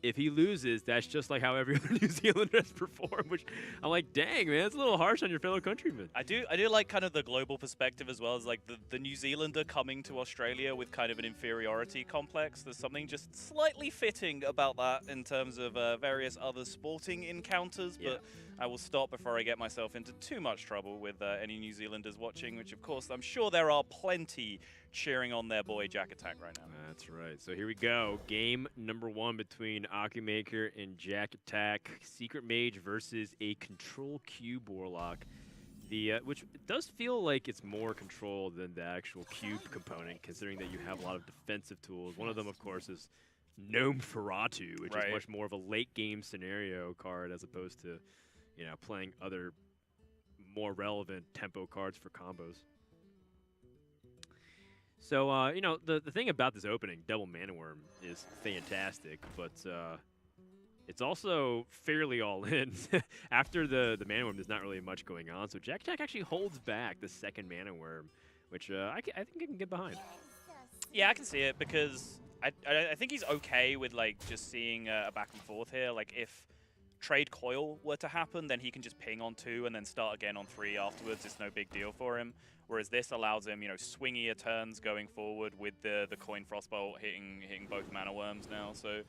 if he loses, that's just like how every other New Zealander has performed, which I'm like, dang, man, it's a little harsh on your fellow countrymen. I do like kind of the global perspective as well as like the New Zealander coming to Australia with kind of an inferiority complex. There's something just slightly fitting about that in terms of various other sporting encounters, but I will stop before I get myself into too much trouble with any New Zealanders watching, which of course I'm sure there are plenty cheering on their boy Jakattack right now. That's right. So here we go. Game number 1 between Akumaker and Jakattack. Secret Mage versus a Control Cube Warlock. Which does feel like it's more control than the actual cube component, considering that you have a lot of defensive tools. One of them, of course, is Gnome Feratu, which is much more of a late game scenario card as opposed to, playing other more relevant tempo cards for combos. So, the thing about this opening, Double Mana Worm, is fantastic, but it's also fairly all in. After the Mana Worm, there's not really much going on, so Jakattack actually holds back the second Mana Worm, which I think I can get behind. Yeah, I can see it because I think he's okay with like just seeing a back and forth here. Like if Trade Coil were to happen, then he can just ping on 2 and then start again on 3 afterwards. It's no big deal for him. Whereas this allows him, swingier turns going forward with the Coin Frostbolt hitting both Mana Worms now. So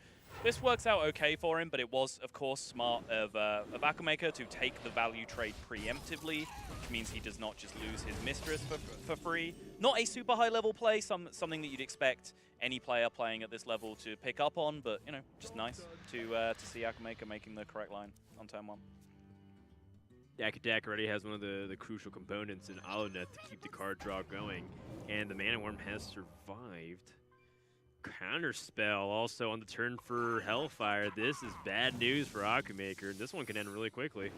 this works out okay for him, but it was, of course, smart of Akumaker to take the value trade preemptively, which means he does not just lose his Mistress for free. Not a super high level play, something that you'd expect any player playing at this level to pick up on, but, just nice to see Akumaker making the correct line on turn 1. Jakattack already has one of the crucial components in Alonet to keep the card draw going, and the Mana Worm has survived. Counterspell also on the turn for Hellfire. This is bad news for Akumaker, and this one can end really quickly.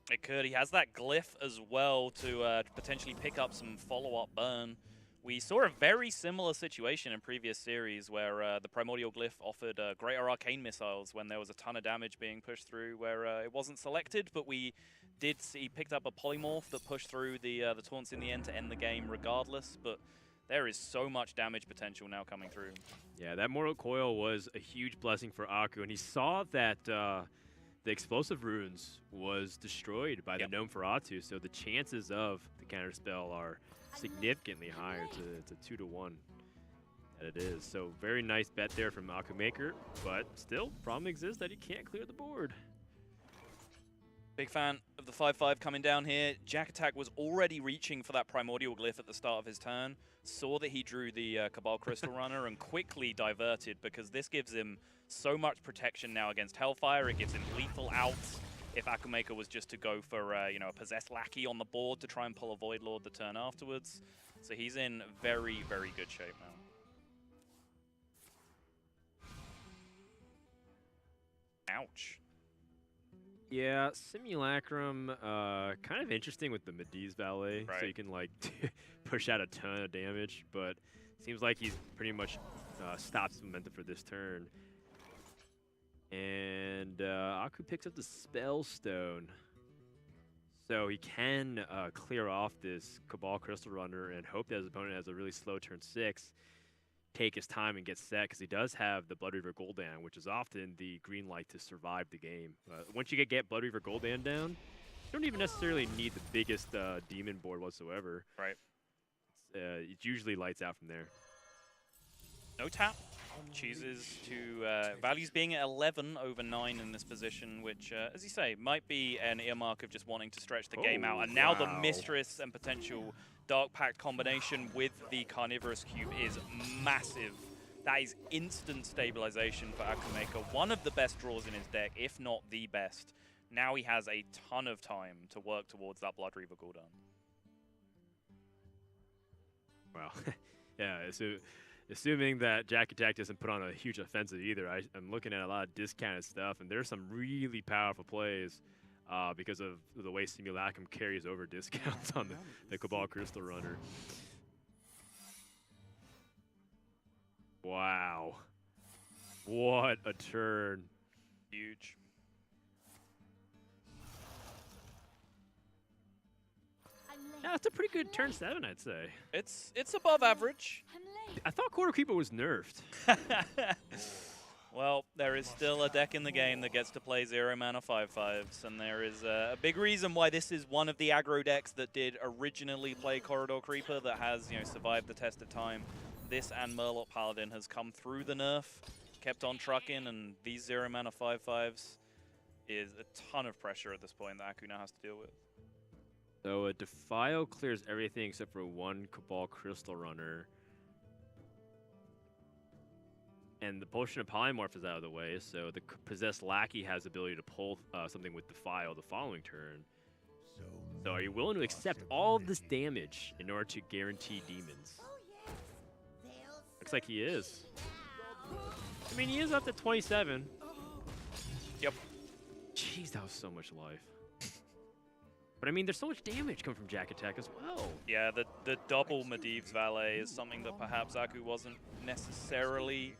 It could. He has that glyph as well to potentially pick up some follow-up burn. We saw a very similar situation in previous series where the Primordial Glyph offered greater arcane missiles when there was a ton of damage being pushed through where it wasn't selected, but we did see picked up a Polymorph that pushed through the taunts in the end to end the game regardless, but there is so much damage potential now coming through. Yeah, that Mortal Coil was a huge blessing for Aku, and he saw that the Explosive Runes was destroyed by the Gnome Feratu, so the chances of the Counterspell are significantly higher to 2-1 that it is. So very nice bet there from Akumaker, but still, problem exists that he can't clear the board. Big fan of the 5-5 coming down here. Jakattack was already reaching for that Primordial Glyph at the start of his turn, saw that he drew the Cabal Crystal Runner and quickly diverted because this gives him so much protection now against Hellfire. It gives him lethal outs if Akumaker was just to go for a Possessed Lackey on the board to try and pull a Void Lord the turn afterwards. So he's in very, very good shape now. Ouch. Yeah, Simulacrum, kind of interesting with the Mediz Valet, so you can like push out a ton of damage, but seems like he's pretty much stops momentum for this turn. And Aku picks up the Spellstone, so he can clear off this Cabal Crystal Runner and hope that his opponent has a really slow turn 6. Take his time and get set, because he does have the Blood Reaver Gul'dan, which is often the green light to survive the game. Once you get Blood Reaver Gul'dan down, you don't even necessarily need the biggest demon board whatsoever. Right. It usually lights out from there. No tap. Chooses to values being at 11 over 9 in this position, which, as you say, might be an earmark of just wanting to stretch the game out. And now the Mistress and potential Dark Pact combination with the Carnivorous Cube is massive. That is instant stabilization for Akumaker. One of the best draws in his deck, if not the best. Now he has a ton of time to work towards that Blood Reaver Gul'dan. Wow. Yeah, so assuming that Jakattack doesn't put on a huge offensive either, I'm looking at a lot of discounted stuff, and there's some really powerful plays because of the way Simulacrum carries over discounts on the Cabal Crystal Runner. Wow. What a turn. Huge. Yeah, it's a pretty good turn 7, I'd say. It's above average. I thought Quarter Keeper was nerfed. Well, there is still a deck in the game that gets to play 0 mana 5/5s, and there is a big reason why this is one of the aggro decks that did originally play Corridor Creeper that has, you know, survived the test of time. This and Murloc Paladin has come through the nerf, kept on trucking, and these 0 mana 5/5s is a ton of pressure at this point that Aku now has to deal with. So a Defile clears everything except for one Cabal Crystal Runner. And the Potion of Polymorph is out of the way, so the Possessed Lackey has the ability to pull something with Defile the following turn. So are you willing to accept all of this damage in order to guarantee demons? Looks like he is. I mean, he is up to 27. Yep. Jeez, that was so much life. But I mean, there's so much damage coming from Jakattack as well. Yeah, the double Medivh's Valet is something that perhaps Aku wasn't necessarily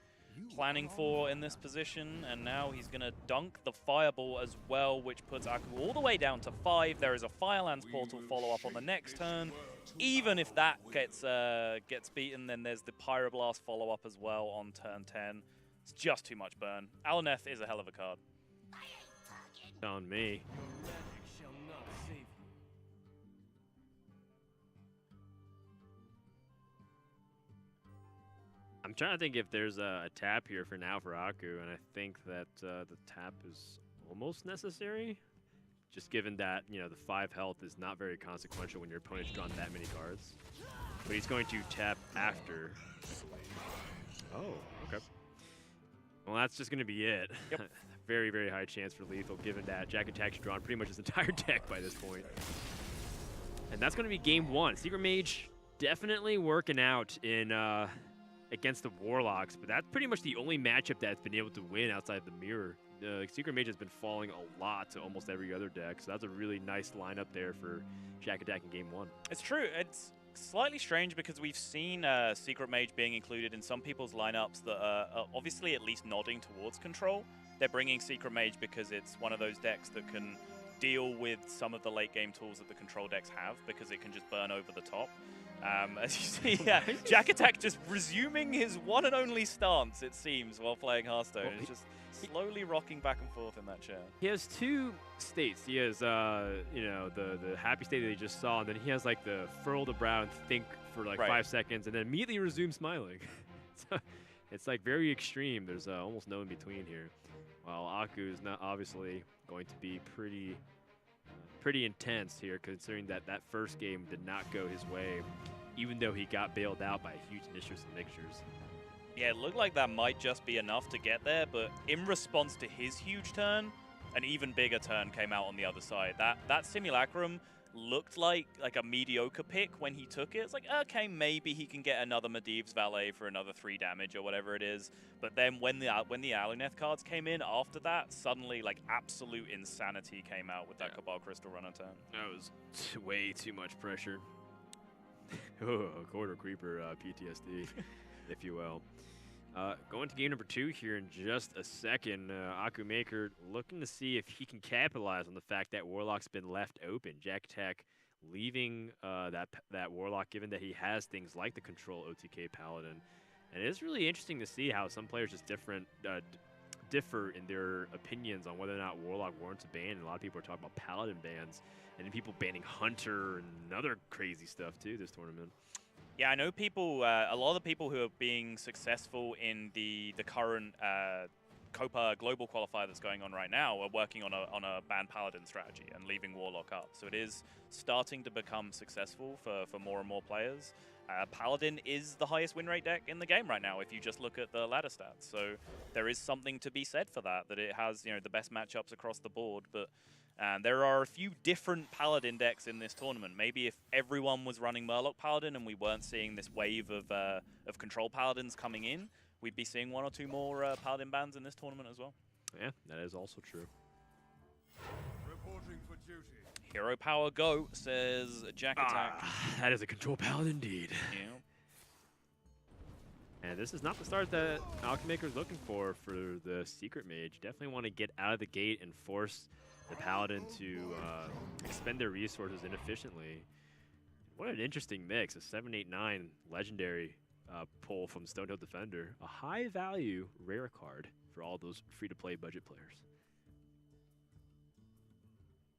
planning for in this position, and now he's going to dunk the Fireball as well, which puts Aku all the way down to 5. There is a Firelands Portal follow-up on the next turn. Even if that gets beaten, then there's the Pyroblast follow-up as well on turn 10. It's just too much burn. Alneth is a hell of a card. On me. I'm trying to think if there's a tap here for now for Aku, and I think that the tap is almost necessary, just given that, you know, the 5 health is not very consequential when your opponent's drawn that many cards. But he's going to tap after. Oh, okay. Well, that's just going to be it. Yep. Very, very high chance for lethal, given that Jakattack's drawn pretty much his entire deck by this point. And that's going to be game 1. Secret Mage definitely working out in against the Warlocks, but that's pretty much the only matchup that's been able to win outside the mirror. Secret Mage has been falling a lot to almost every other deck, so that's a really nice lineup there for Jakattack in game 1. It's true. It's slightly strange because we've seen Secret Mage being included in some people's lineups that are obviously at least nodding towards control. They're bringing Secret Mage because it's one of those decks that can deal with some of the late game tools that the control decks have, because it can just burn over the top. As you see, yeah, Jakattack just resuming his one and only stance, it seems, while playing Hearthstone. Well, He's just slowly rocking back and forth in that chair. He has 2 states. He has, you know, the happy state that he just saw, and then he has like the furrow the brow and think for like 5 seconds, and then immediately resume smiling. So it's like very extreme. There's almost no in between here. While Aku is not obviously going to be pretty intense here, considering that that first game did not go his way, even though he got bailed out by huge initiatives and mixtures. Yeah, it looked like that might just be enough to get there, but in response to his huge turn, an even bigger turn came out on the other side. That Simulacrum looked like a mediocre pick when he took it. It's like, okay, maybe he can get another Medivh's Valet for another 3 damage or whatever it is. But then when the Aluneth cards came in after that, suddenly like absolute insanity came out with that Cabal Crystal Runner turn. That was way too much pressure. Oh, Corridor Creeper PTSD, if you will. Going to game number 2 here in just a second. Akumaker looking to see if he can capitalize on the fact that Warlock's been left open. Jakattack leaving that Warlock, given that he has things like the Control OTK Paladin. And it is really interesting to see how some players just differ in their opinions on whether or not Warlock warrants a ban. And a lot of people are talking about Paladin bans, and then people banning Hunter and other crazy stuff too this tournament. Yeah, I know people, a lot of the people who are being successful in the current Copa Global Qualifier that's going on right now are working on a ban Paladin strategy and leaving Warlock up. So it is starting to become successful for more and more players. Paladin is the highest win rate deck in the game right now if you just look at the ladder stats. So there is something to be said for that it has, you know, the best matchups across the board. But there are a few different Paladin decks in this tournament. Maybe if everyone was running Murloc Paladin and we weren't seeing this wave of control Paladins coming in, we'd be seeing 1 or 2 more Paladin bans in this tournament as well. Yeah, that is also true. Reporting for duty. Hero power go, says Jakattack. That is a control Paladin indeed. Yeah. And this is not the start that Akumaker is looking for the Secret Mage. Definitely want to get out of the gate and force the Paladin to expend their resources inefficiently. What an interesting mix. A 789 legendary pull from Stonehill Defender. A high value rare card. for all those free-to-play budget players.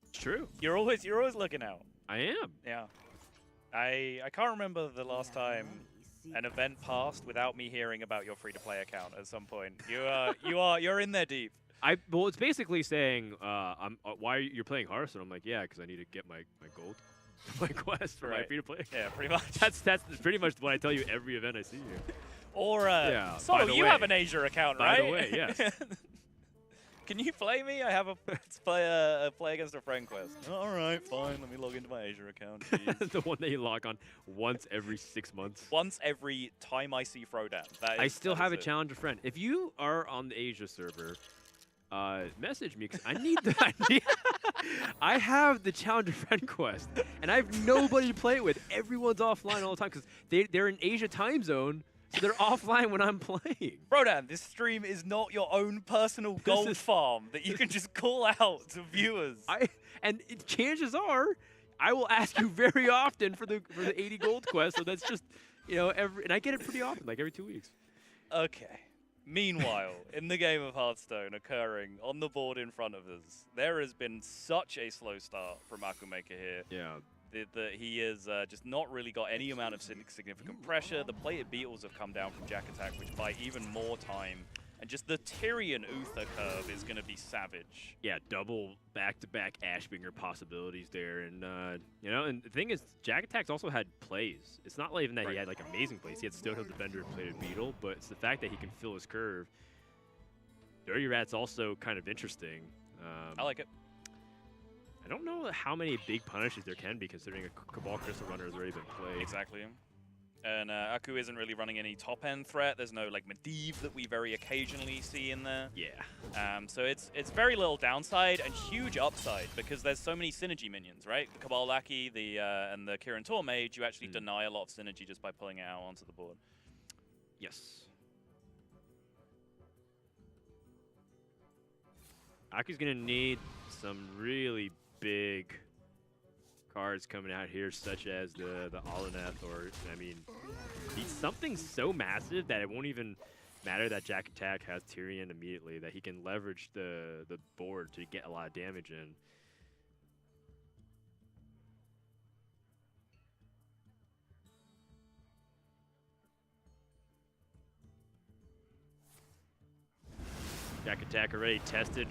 It's true. You're always looking out. I am. Yeah. I can't remember the last time an event passed without me hearing about your free-to-play account at some point. You're in there deep. Well, it's basically saying, why you're playing Hearthstone? I'm like, yeah, because I need to get my gold, my quest for my free-to-play. Yeah, pretty much. That's pretty much what I tell you every event I see you. Or yeah. so you have an Asia account, right? By the way, yes. Can you play me? I have a play against a friend quest. All right, fine. Let me log into my Asia account. The one that you log on once every 6 months. Once every time I see Throwdown. I still have a challenger friend. If you are on the Asia server, message me because I need the. I have the challenger friend quest, and I have nobody to play it with. Everyone's offline all the time because they're in Asia time zone. So they're offline when I'm playing. Brodan, this stream is not your own personal gold farm that you can just call out to viewers. Chances are, I will ask you very often for the 80 gold quest. So that's just, and I get it pretty often, like every 2 weeks. Okay. Meanwhile, in the game of Hearthstone occurring on the board in front of us, there has been such a slow start from Akumaker here. Yeah. He has just not really got any amount of significant pressure. The plated beetles have come down from Jakattack, which buy even more time. And just the Tyrion Uther curve is going to be savage. Yeah, double back-to-back Ashbringer possibilities there. And, and the thing is, Jakattack's also had plays. It's not even that he had, amazing plays. He had Stonehill Defender and plated beetle, but it's the fact that he can fill his curve. Dirty Rat's also kind of interesting. I like it. I don't know how many big punishes there can be, considering a Cabal Crystal Runner has already been played. Exactly. And Aku isn't really running any top-end threat. There's no, Medivh that we very occasionally see in there. Yeah. So it's very little downside and huge upside, because there's so many synergy minions, right? The Cabal Lackey and the Kirin Tor Mage, you actually deny a lot of synergy just by pulling it out onto the board. Yes. Aku's going to need some really big cards coming out here, such as the Alaneth, or, he's something so massive that it won't even matter that Jakattack has Tyrion immediately, that he can leverage the board to get a lot of damage in. Jakattack already tested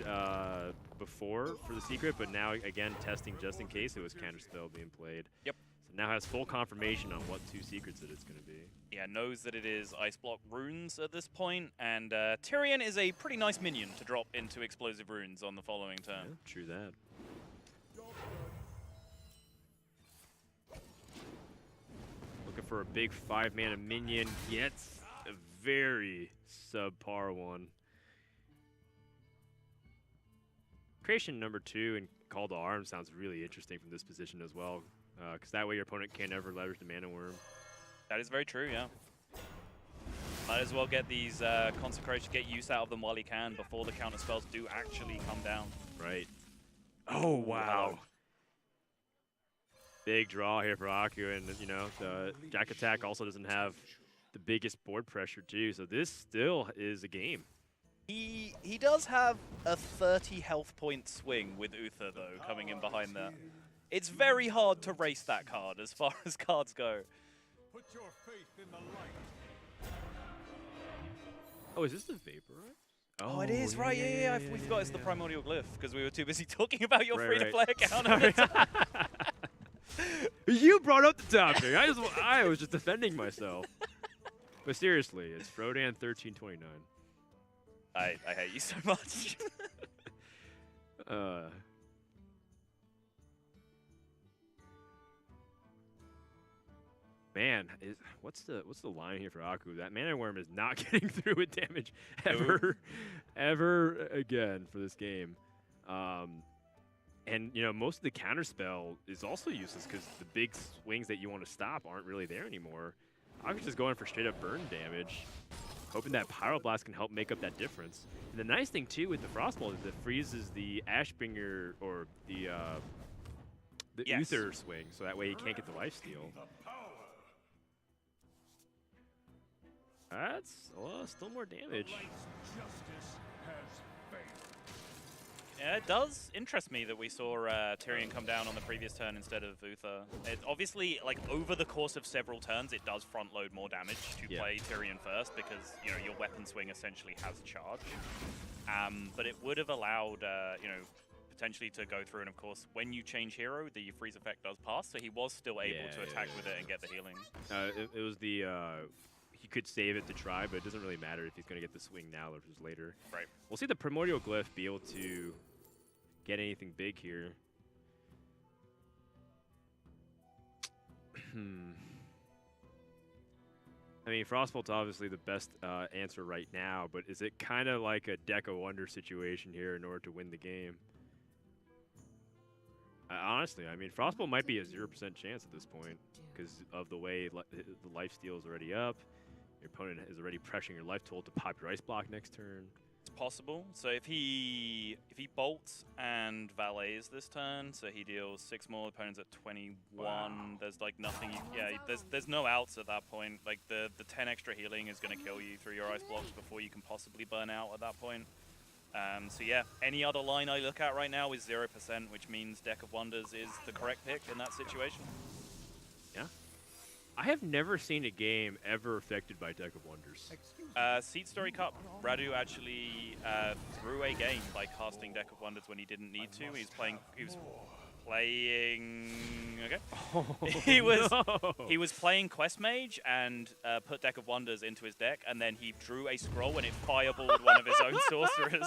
before for the secret, but now again testing just in case it was Counterspell being played. Yep. So now has full confirmation on what 2 secrets it is going to be. Yeah, knows that it is Ice Block runes at this point, and Tyrion is a pretty nice minion to drop into explosive runes on the following turn. Yeah, true that. Looking for a big 5-mana minion, gets a very subpar one. Creation number 2 and Call to Arms sounds really interesting from this position as well, because that way your opponent can't ever leverage the Mana Worm. That is very true, yeah. Might as well get these Consecration, get use out of them while he can before the counter spells do actually come down. Right. Oh, wow. Big draw here for Aku, and, the Jakattack also doesn't have the biggest board pressure, too, so this still is a game. He does have a 30 health point swing with Uther, though, coming in behind that. It's very hard to race that card as far as cards go. Put your faith in the light. Oh, is this the Vaporize? Oh, it is, right, yeah. We forgot it's the Primordial Glyph, because we were too busy talking about your free-to-play account at the time. You brought up the topic. I was just defending myself. But seriously, it's Frodan 1329. I hate you so much. Man, what's the line here for Aku? That Mana Worm is not getting through with damage ever again for this game. And most of the counterspell is also useless because the big swings that you want to stop aren't really there anymore. Aku's just going for straight up burn damage, hoping that Pyroblast can help make up that difference. And the nice thing too with the Frostbolt is it freezes the Ashbringer or the Uther swing, so that way he can't get the lifesteal. That's still more damage. Yeah, it does interest me that we saw Tyrion come down on the previous turn instead of Uther. It obviously, like, over the course of several turns, it does front load more damage to play Tyrion first because, you know, your weapon swing essentially has charge. But it would have allowed, you know, potentially to go through, and of course, when you change hero, the freeze effect does pass, so he was still able to attack with it and get the healing. It was the... he could save it to try, but it doesn't really matter if he's going to get the swing now or just later. Right. We'll see the Primordial Glyph be able to get anything big here. I mean, Frostbolt's obviously the best answer right now, but is it kind of like a Deck of Wonder situation here in order to win the game? Honestly, I mean, Frostbolt might be a 0% chance at this point because of the way the lifesteal is already up. Your opponent is already pressuring your life total to pop your ice block next turn. It's possible. So if he bolts and valets this turn, so he deals 6 more, opponents at 21. Wow. There's like nothing. There's no outs at that point. Like the 10 extra healing is going to kill you through your ice blocks before you can possibly burn out at that point. So yeah, any other line I look at right now is 0%, which means Deck of Wonders is the correct pick in that situation. Yeah. I have never seen a game ever affected by Deck of Wonders. Seat Story Cup, Radu actually threw a game by casting Deck of Wonders when he didn't need to. He was playing. Okay. Oh, He was playing Quest Mage and put Deck of Wonders into his deck, and then he drew a scroll and it fireballed one of his own sorcerers.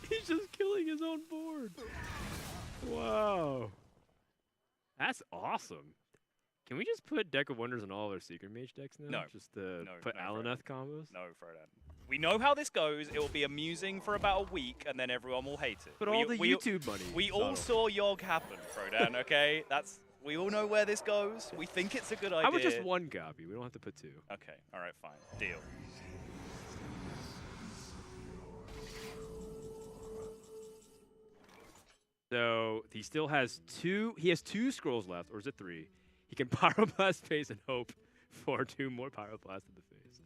He's just killing his own board. Wow. That's awesome. Can we just put Deck of Wonders in all of our Secret Mage decks now? No. Just to put Alaneth combos? No, Frodan. We know how this goes. It will be amusing for about a week, and then everyone will hate it. But all the YouTube money. We all saw Yogg happen, Frodan, okay? We all know where this goes. We think it's a good idea. How about just one copy? We don't have to put 2. Okay, all right, fine. Deal. So he still has 2. He has 2 scrolls left, or is it 3? He can Pyroblast face and hope for 2 more Pyroblast in the face.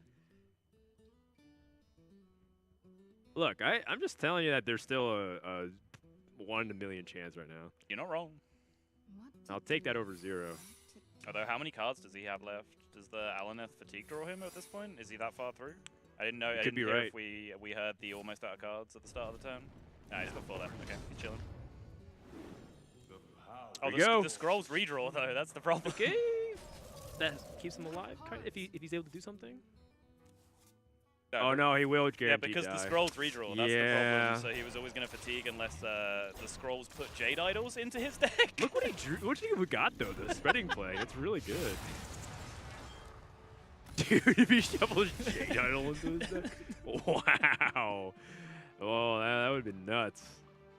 Look, I'm just telling you that there's still a 1 in a million chance right now. You're not wrong. I'll take that over 0. Although, how many cards does he have left? Does the Alaneth Fatigue draw him at this point? Is he that far through? I didn't know. I didn't hear if we heard the almost out of cards at the start of the turn. Nah, he's got 4 left. Okay, he's chilling. Oh, the scrolls redraw though. That's the problem. Okay, that keeps him alive. If he's able to do something. No, oh no, he will guarantee. Yeah, because the scrolls redraw. That's the problem. So he was always going to fatigue unless the scrolls put Jade Idols into his deck. Look what he drew. What do you got though? The spreading play. It's really good. Dude, if he shovels Jade Idol into his deck. Wow. Oh, that would have been nuts.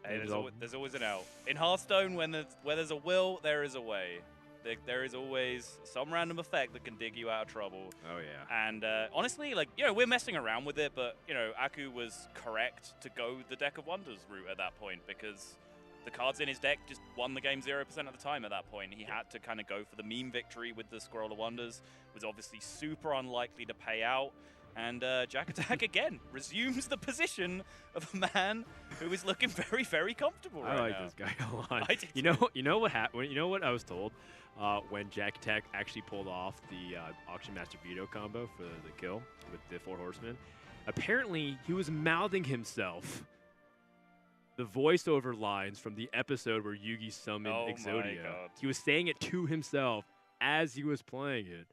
Hey, there's always an out. In Hearthstone, where there's a will, there is a way. There is always some random effect that can dig you out of trouble. Oh, yeah. And honestly, like, you know, we're messing around with it, but, you know, Aku was correct to go the Deck of Wonders route at that point because the cards in his deck just won the game 0% of the time at that point. He had to kind of go for the meme victory with the Scroll of Wonders. It was obviously super unlikely to pay out. And Jakattack again resumes the position of a man who is looking very, very comfortable right now. I like this guy a lot. You know what happened? You know what I was told when Jakattack actually pulled off the Auction Master Veto combo for the kill with the 4 Horsemen. Apparently, he was mouthing himself the voiceover lines from the episode where Yugi summoned Exodia. He was saying it to himself as he was playing it.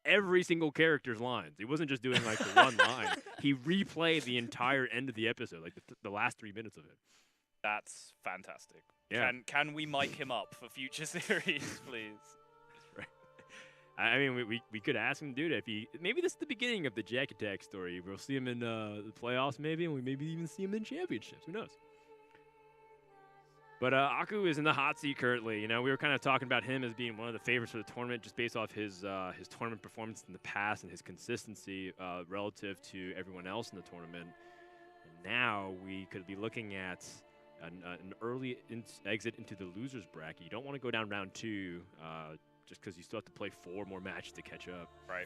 Every single character's lines. He wasn't just doing like the one line. He replayed the entire end of the episode, like the last 3 minutes of it. That's fantastic. Yeah. Can we mic him up for future series, please? Right. I mean, we could ask him to do that. Maybe this is the beginning of the Jakattack story. We'll see him in the playoffs, maybe, and we maybe even see him in championships. Who knows? But Aku is in the hot seat currently. You know, we were kind of talking about him as being one of the favorites for the tournament just based off his tournament performance in the past and his consistency relative to everyone else in the tournament. And now we could be looking at an early exit into the losers bracket. You don't want to go down round 2 just because you still have to play 4 more matches to catch up. Right.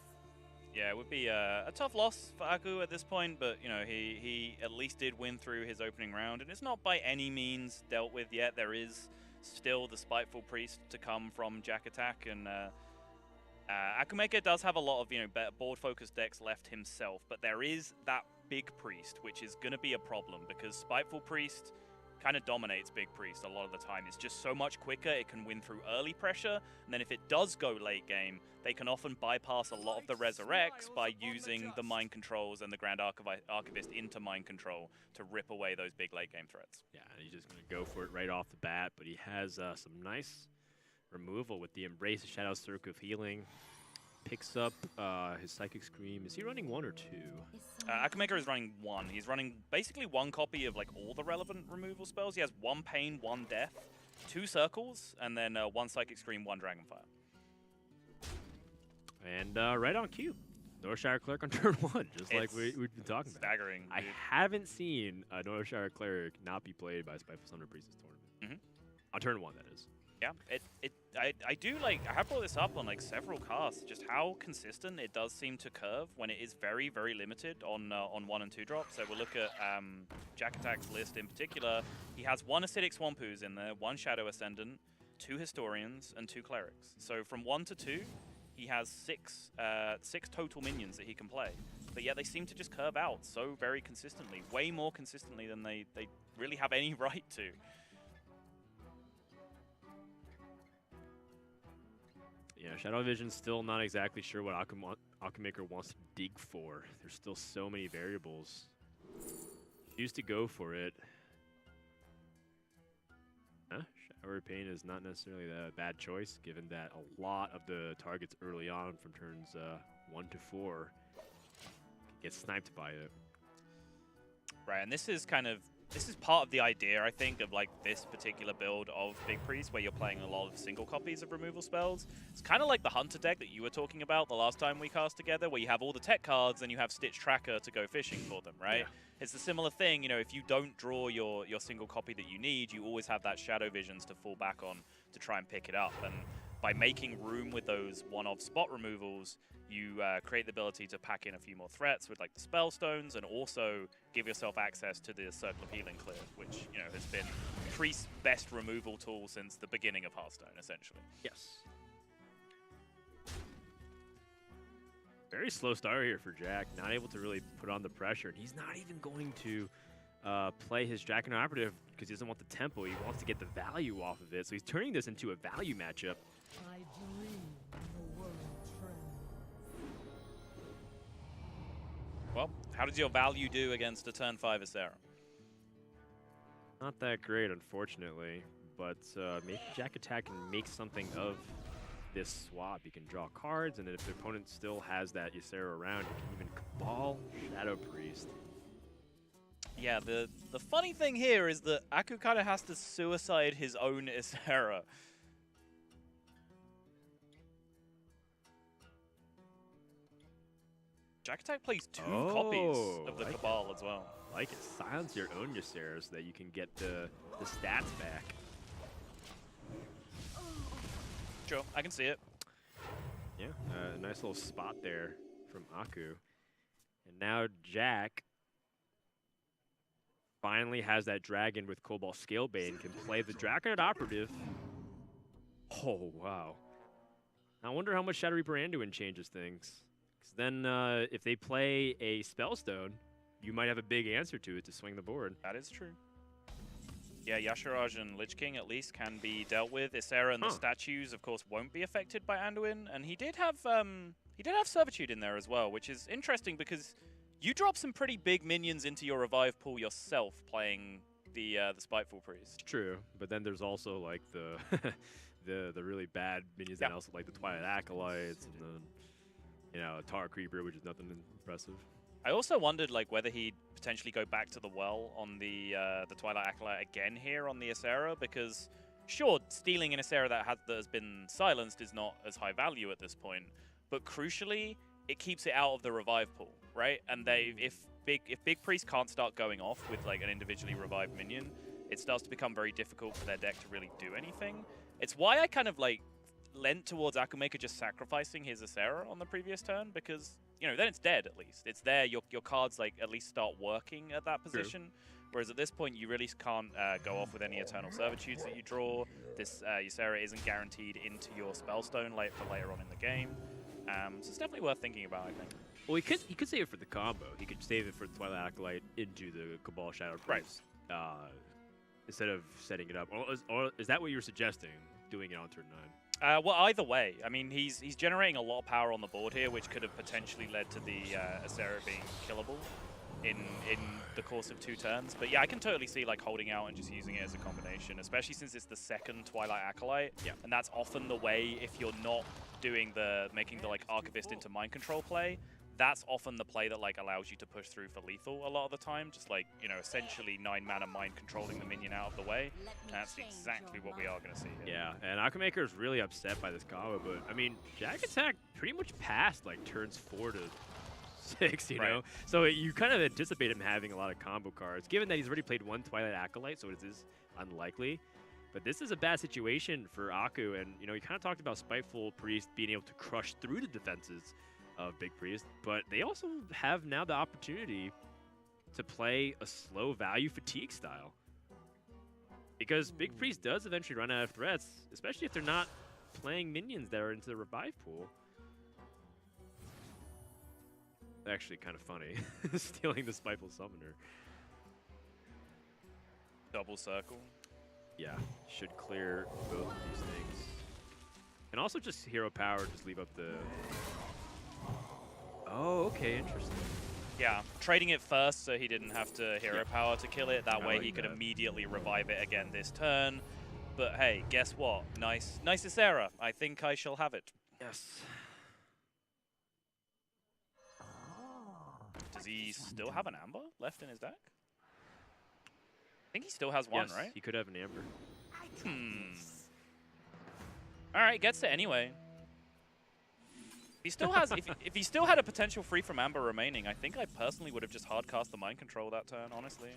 Yeah, it would be a tough loss for Aku at this point, but you know he at least did win through his opening round, and it's not by any means dealt with yet. There is still the Spiteful Priest to come from Jakattack, and Akumaker does have a lot of better board-focused decks left himself, but there is that Big Priest, which is going to be a problem because Spiteful Priest kind of dominates Big Priest a lot of the time. It's just so much quicker. It can win through early pressure, and then if it does go late game, they can often bypass a lot of the Resurrects by using the Mind Controls and the Grand Archivist into Mind Control to rip away those big late game threats. Yeah, he's just going to go for it right off the bat, but he has some nice removal with the Embrace, the Shadow Circle of Healing. Picks up his Psychic Scream. Is he running 1 or 2? Akumaker is running 1. He's running basically 1 copy of like all the relevant removal spells. He has 1 Pain, 1 Death, 2 Circles, and then 1 Psychic Scream, 1 Dragonfire. And right on cue. Northshire Cleric on turn 1, just like we've been talking about. Staggering. I haven't seen a Northshire Cleric not be played by Spiteful Thunder Priest this tournament. On turn 1, that is. Yeah, I do like, I have brought this up on like several casts, just how consistent it does seem to curve when it is very, very limited on 1 and 2 drops. So we'll look at Jakattack's list in particular. He has 1 Acidic Swamp Ooze in there, 1 Shadow Ascendant, 2 Historians, and 2 Clerics. So from 1 to 2, he has 6 total minions that he can play. But yeah, they seem to just curve out so very consistently, way more consistently than they really have any right to. Yeah, Shadow Vision's still not exactly sure what Akumaker wants to dig for. There's still so many variables. Choose to go for it. Shower Pain is not necessarily a bad choice, given that a lot of the targets early on from turns 1 to 4 get sniped by it. Right, and this is part of the idea, I think, of like this particular build of Big Priest, where you're playing a lot of single copies of removal spells. It's kind of like the Hunter deck that you were talking about the last time we cast together, where you have all the tech cards and you have Stitch Tracker to go fishing for them, right? Yeah. It's a similar thing, if you don't draw your single copy that you need, you always have that Shadow Visions to fall back on to try and pick it up. And by making room with those one-off spot removals, you create the ability to pack in a few more threats with like the spell stones, and also give yourself access to the Circle of Healing Clear, which has been Priest's best removal tool since the beginning of Hearthstone, essentially. Yes. Very slow start here for Jack, not able to really put on the pressure. And he's not even going to play his Dragon Operative because he doesn't want the tempo. He wants to get the value off of it, so he's turning this into a value matchup. I dream the world trends. Well, how does your value do against a turn 5 Ysera? Not that great, unfortunately, but maybe Jakattack can make something of this swap. You can draw cards, and then if the opponent still has that Ysera around, you can even Cabal Shadow Priest. Yeah, the funny thing here is that Aku kind of has to suicide his own Ysera. Jakattack plays 2 copies of the Cabal as well. Like it. Silence your own Ysera so that you can get the stats back. Sure, I can see it. Yeah, a nice little spot there from Aku. And now Jack finally has that dragon with Cobalt Scalebane and can play the Draconid Operative. Oh, wow. I wonder how much Shadow Reaper Anduin changes things. Because then if they play a Spellstone, you might have a big answer to it to swing the board. That is true. Yeah, Yashiraj and Lich King at least can be dealt with. Ysera and the statues, of course, won't be affected by Anduin. And he did have Servitude in there as well, which is interesting because you drop some pretty big minions into your revive pool yourself playing the Spiteful Priest. True, but then there's also like the the really bad minions, and also like the Twilight Acolytes, and then Tar Creeper, which is nothing impressive. I also wondered like whether he'd potentially go back to the well on the Twilight Acolyte again here on the Ysera, because sure, stealing an Ysera that has been silenced is not as high value at this point, but crucially, it keeps it out of the revive pool, right? And if Big Priest can't start going off with like an individually revived minion, it starts to become very difficult for their deck to really do anything. It's why I kind of like lent towards Akumaker just sacrificing his Ysera on the previous turn, because you know, then it's dead at least. It's there. Your cards like at least start working at that position. Whereas at this point, you really can't go off with any Eternal Servitudes that you draw. This Ysera isn't guaranteed into your Spellstone for later on in the game. So it's definitely worth thinking about, I think. Well, he could save it for the combo. He could save it for the Twilight Acolyte into the Cabal Shadow Priest, instead of setting it up. Or is that what you were suggesting, doing it on turn 9? Well, either way. I mean, he's generating a lot of power on the board here, which could have potentially led to the Ysera being killable in the course of 2 turns. But yeah, I can totally see like holding out and just using it as a combination, especially since it's the second Twilight Acolyte. Yeah. And that's often the way if you're not doing making the like Archivist into mind control play. That's often the play that like allows you to push through for lethal a lot of the time. Just like, you know, essentially 9 mana mind controlling the minion out of the way. And that's exactly what we are going to see here. Yeah, and Akumaker is really upset by this combo, but I mean, Jakattack pretty much passed like turns 4 to 6, you know? So you kind of anticipate him having a lot of combo cards, given that he's already played 1 Twilight Acolyte, so it is unlikely. But this is a bad situation for Aku, and you know, he kind of talked about Spiteful Priest being able to crush through the defenses of Big Priest, but they also have now the opportunity to play a slow value fatigue style. Because Big Priest does eventually run out of threats, especially if they're not playing minions that are into the revive pool. Actually kind of funny, stealing the Spiteful Summoner. Double circle. Yeah, should clear both of these things. And also just hero power, just leave up the... Oh, okay, interesting. Yeah, trading it first so he didn't have to hero power to kill it. That way he could that. immediately revive it again this turn. But hey, guess what? Nice Ysera. I think I shall have it. Yes. Does he still have an Amber left in his deck? I think he still has one, Yes, right? he could have an Amber. All right, gets it anyway. He still has. if he still had a potential free from Amber remaining, I think I personally would have just hard cast the Mind Control that turn, honestly.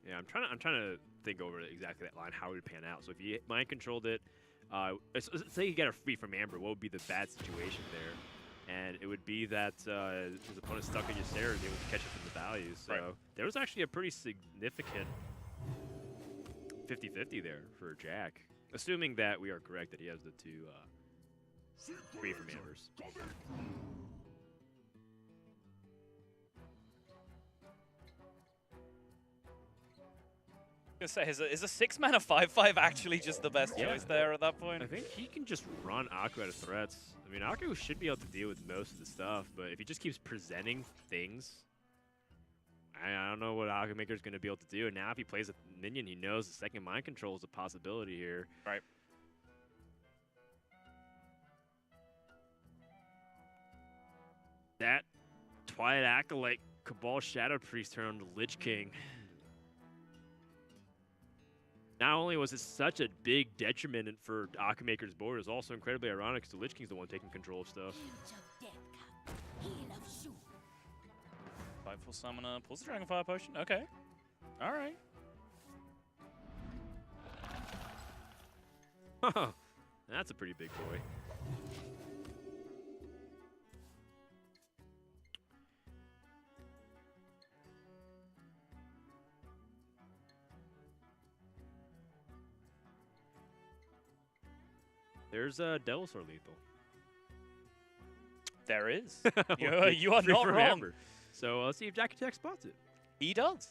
Yeah, I'm trying to think over exactly that line, how it would pan out. So if you mind controlled it, say you get a free from Amber, what would be the bad situation there? And it would be that his opponent stuck in Ysera and able to catch up in the values. So there was actually a pretty significant 50-50 there for Jack, assuming that we are correct that he has the 2 free from Ambers. I was gonna say, is a 6 mana 5/5 actually just the best choice there at that point? I think he can just run Aku out of threats. I mean, Aku should be able to deal with most of the stuff, but if he just keeps presenting things, I don't know what Akumaker is going to be able to do. And now if he plays a minion, he knows the second mind control is a possibility here. Right. That Twilight Acolyte Cabal Shadow Priest turn on the Lich King. Not only was it such a big detriment for Akumaker's board, it was also incredibly ironic because the Lich King's the one taking control of stuff. Spiteful Summoner pulls the Dragonfire Potion. Okay. All right. That's a pretty big boy. There's a Devil Sword lethal. There is. You are not wrong. Amber. So let's see if Jakattack spots it. He does.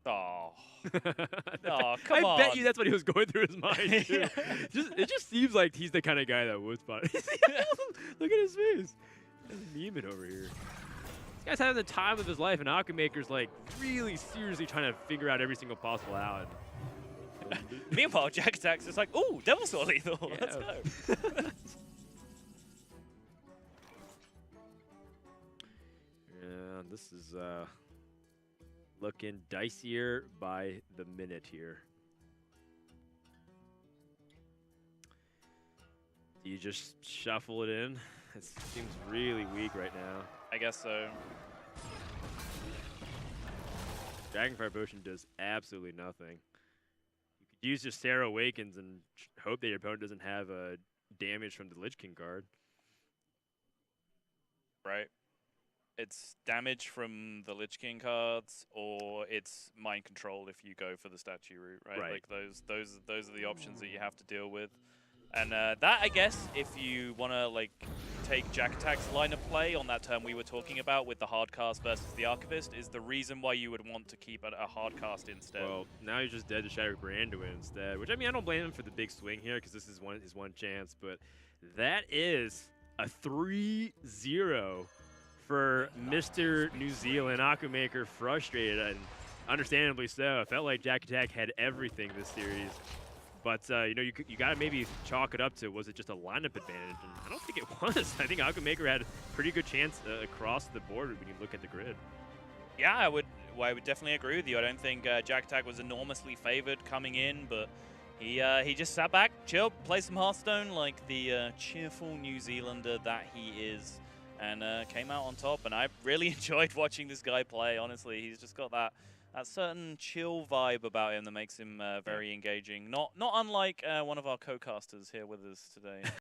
Oh. Oh, come on. I bet you that's what he was going through his mind, too. It just seems like he's the kind of guy that would spot it. Look at his face. There's Neiman over here. This guy's having the time of his life, and Akumaker's like really seriously trying to figure out every single possible out. Meanwhile, Jakattack's just like, ooh, Devil Sword lethal. Yeah. Let's go. Yeah, this is looking dicier by the minute here. Do you just shuffle it in? It seems really weak right now. I guess so. Dragonfire Potion does absolutely nothing. You could use your Sarah Awakens and hope that your opponent doesn't have damage from the Lich King card. Right. It's damage from the Lich King cards, or it's mind control if you go for the statue route, right? Right. Like those are the options that you have to deal with. And that, I guess, if you want to like take Jakattack-Day's line of play on that term we were talking about with the hard cast versus the Archivist, is the reason why you would want to keep a hard cast instead. Well, now he's just dead to Shadow Branduin instead, which, I mean, I don't blame him for the big swing here because this is his one chance, but that is a 3-0 for Mr. New Zealand. Akumaker frustrated, and understandably so. I felt like Jakattack had everything this series. But, you know, you got to maybe chalk it up to, was it just a lineup advantage? And I don't think it was. I think Akumaker had a pretty good chance across the board when you look at the grid. Yeah, I would definitely agree with you. I don't think Jakattack was enormously favored coming in, but he just sat back, chilled, played some Hearthstone like the cheerful New Zealander that he is, and came out on top. And I really enjoyed watching this guy play, honestly. He's just got that certain chill vibe about him that makes him very engaging. Not unlike one of our co-casters here with us today.